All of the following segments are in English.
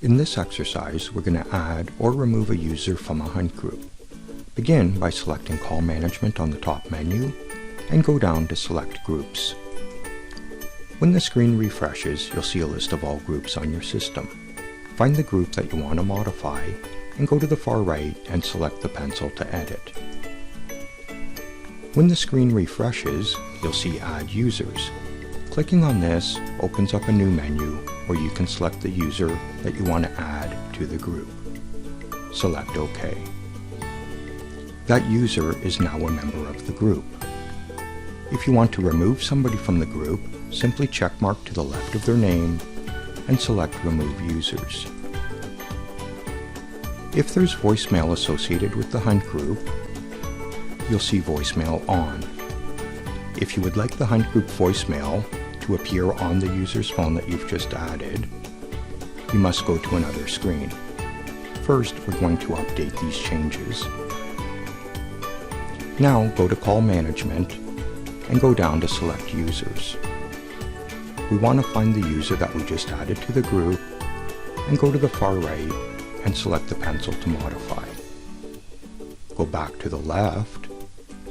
In this exercise, we're going to add or remove a user from a hunt group. Begin by selecting Call Management on the top menu and go down to Select Groups. When the screen refreshes, you'll see a list of all groups on your system. Find the group that you want to modify and go to the far right and select the pencil to edit. When the screen refreshes, you'll see Add Users. Clicking on this opens up a new menu where you can select the user that you want to add to the group. Select OK. That user is now a member of the group. If you want to remove somebody from the group, simply checkmark to the left of their name and select Remove Users. If there's voicemail associated with the hunt group, you'll see Voicemail On. If you would like the hunt group voicemail to appear on the user's phone that you've just added, you must go to another screen. First, we're going to update these changes. Now go to Call Management and go down to Select Users. We want to find the user that we just added to the group and go to the far right and select the pencil to modify. Go back to the left,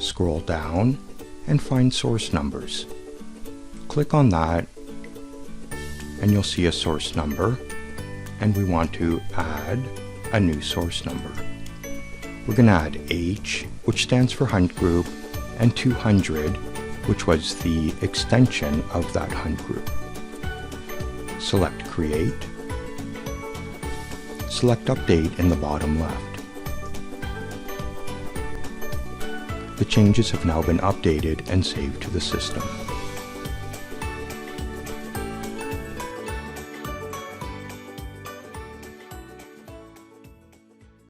scroll down, and find source numbers. Click on that and you'll see a source number, and we want to add a new source number. We're going to add H, which stands for hunt group, and 200, which was the extension of that hunt group. Select Create. Select Update in the bottom left. The changes have now been updated and saved to the system.